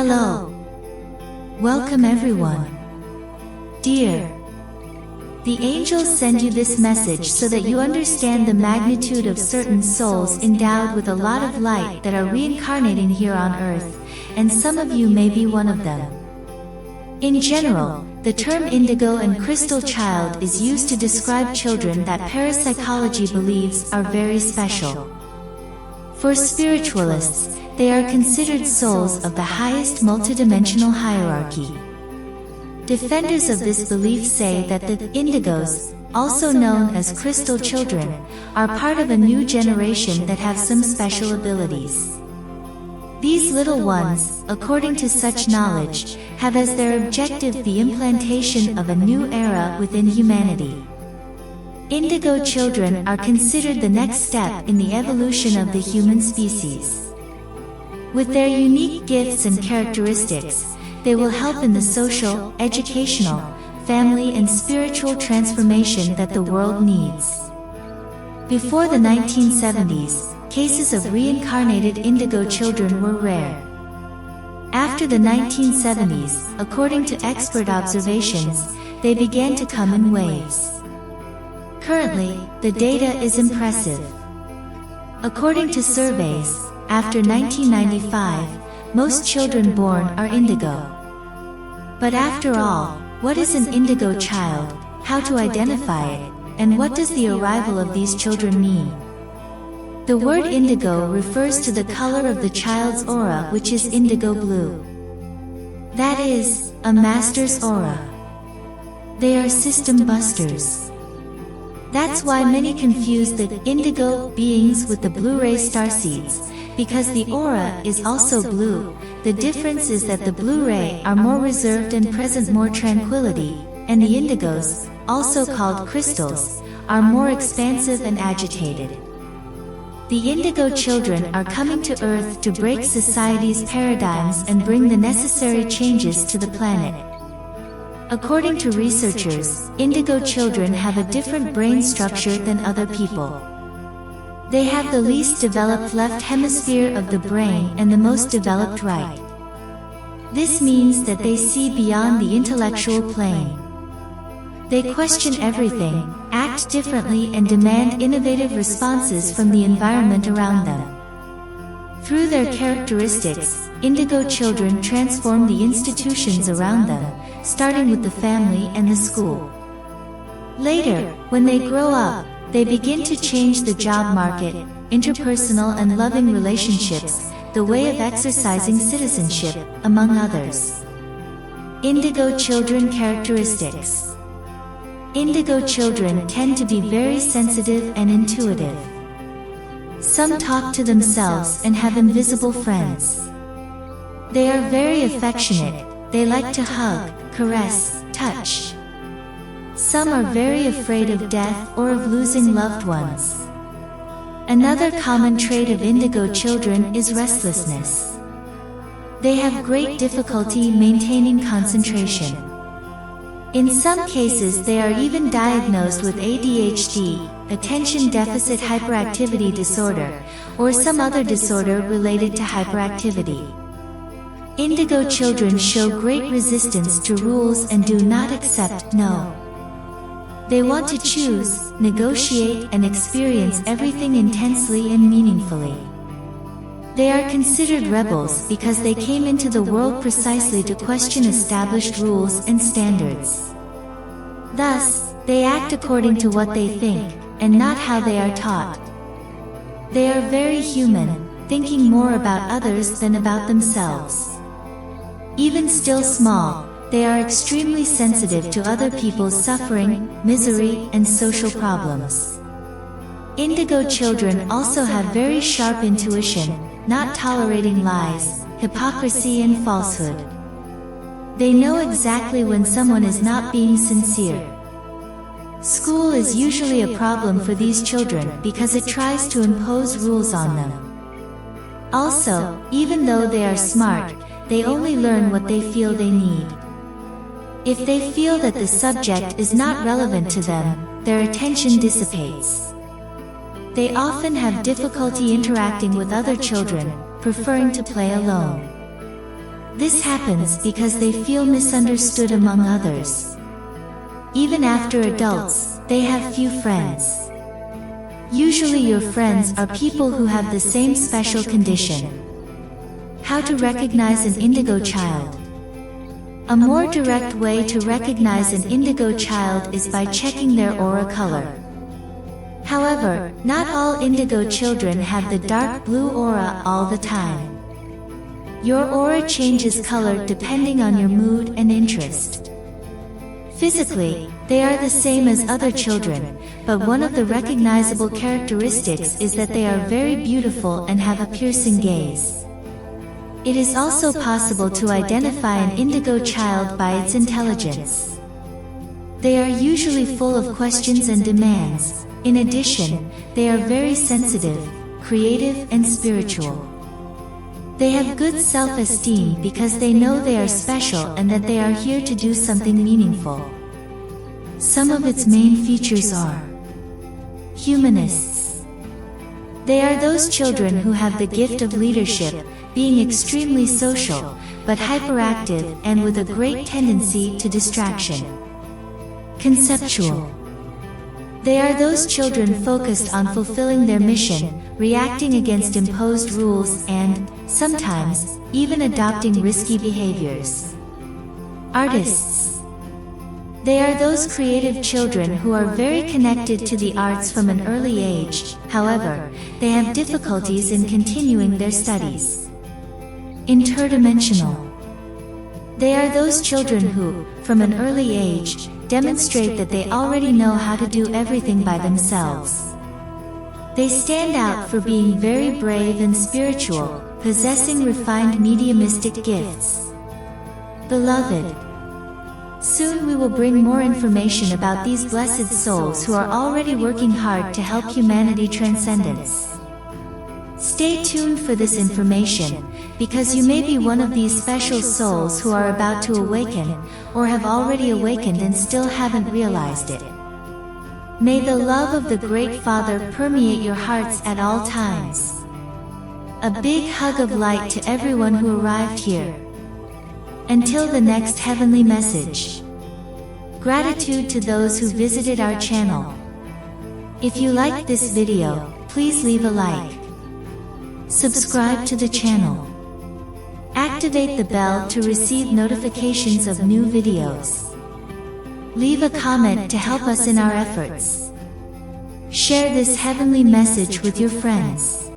Hello. Welcome everyone. Dear, the angels send you this message so that you understand the magnitude of certain souls endowed with a lot of light that are reincarnating here on earth, and some of you may be one of them. In general, the term indigo and crystal child is used to describe children that parapsychology believes are very special. For spiritualists, they are considered souls of the highest multidimensional hierarchy. Defenders of this belief say that the indigos, also known as crystal children, are part of a new generation that have some special abilities. These little ones, according to such knowledge, have as their objective the implantation of a new era within humanity. Indigo children are considered the next step in the evolution of the human species. With their unique gifts and characteristics, they will help in the social, educational, family and spiritual transformation that the world needs. Before the 1970s, cases of reincarnated indigo children were rare. After the 1970s, according to expert observations, they began to come in waves. Currently, the data is impressive. According to surveys, after 1995, most children born are indigo. But after all, what is an indigo child, how to identify it, and what does the arrival of these children mean? The word indigo refers to the color of the child's aura, which is indigo blue. That is, a master's aura. They are system busters. That's why many confuse the indigo beings with the blue-ray starseeds, because the aura is also blue. The difference is that the blue-ray are more reserved and present more tranquility, and the indigos, also called crystals, are more expansive and agitated. The indigo children are coming to Earth to break society's paradigms and bring the necessary changes to the planet. According to researchers, indigo children have a different brain structure than other people. They have the least developed left hemisphere of the brain and the most developed right. This means that they see beyond the intellectual plane. They question everything, act differently and demand innovative responses from the environment around them. Through their characteristics, indigo children transform the institutions around them, starting with the family and the school. Later, when they grow up, they begin to change the job market, interpersonal and loving relationships, the way of exercising citizenship, among others. Indigo children characteristics. Indigo children tend to be very sensitive and intuitive. Some talk to themselves and have invisible friends. They are very affectionate, they like to hug, caress, touch. Some are very afraid of death or of losing loved ones. Another common trait of indigo children is restlessness. They have great difficulty maintaining concentration. In some cases they are even diagnosed with ADHD, attention deficit hyperactivity disorder, or some other disorder related to hyperactivity. Indigo children show great resistance to rules and do not accept no. They want to choose, negotiate and experience everything intensely and meaningfully. They are considered rebels because they came into the world precisely to question established rules and standards. Thus, they act according to what they think, and not how they are taught. They are very human, thinking more about others than about themselves. Even still small, they are extremely sensitive to other people's suffering, misery, and social problems. Indigo children also have very sharp intuition, not tolerating lies, hypocrisy and falsehood. They know exactly when someone is not being sincere. School is usually a problem for these children because it tries to impose rules on them. Also, even though they are smart, they only learn what they feel they need. If they feel that the subject is not relevant to them, their attention dissipates. They often have difficulty interacting with other children, preferring to play alone. This happens because they feel misunderstood among others. Even after adults, they have few friends. Usually your friends are people who have the same special condition. How to recognize an indigo child? A more direct way to recognize an indigo child is by checking their aura color. However, not all indigo children have the dark blue aura all the time. Your aura changes color depending on your mood and interest. Physically, they are the same as other children, but one of the recognizable characteristics is that they are very beautiful and have a piercing gaze. It is also possible to identify an indigo child by its intelligence. They are usually full of questions and demands. In addition, they are very sensitive, creative, and spiritual. They have good self-esteem because they know they are special and that they are here to do something meaningful. Some of its main features are humanists. They are those children who have the gift of leadership, being extremely social, but hyperactive and with a great tendency to distraction. Conceptual. They are those children focused on fulfilling their mission, reacting against imposed rules and, sometimes, even adopting risky behaviors. Artists. They are those creative children who are very connected to the arts from an early age. However, they have difficulties in continuing their studies. Interdimensional. They are those children who, from an early age, demonstrate that they already know how to do everything by themselves. They stand out for being very brave and spiritual, possessing refined mediumistic gifts. Beloved, soon we will bring more information about these blessed souls who are already working hard to help humanity transcendence. Stay tuned for this information, because you may be one of these special souls who are about to awaken, or have already awakened and still haven't realized it. May the love of the Great Father permeate your hearts at all times. A big hug of light to everyone who arrived here. Until the next heavenly message. Gratitude to those who visited our channel. If you liked this video, please leave a like. Subscribe to the channel. Activate the bell to receive notifications of new videos. Leave a comment to help us in our efforts. Share this heavenly message with your friends.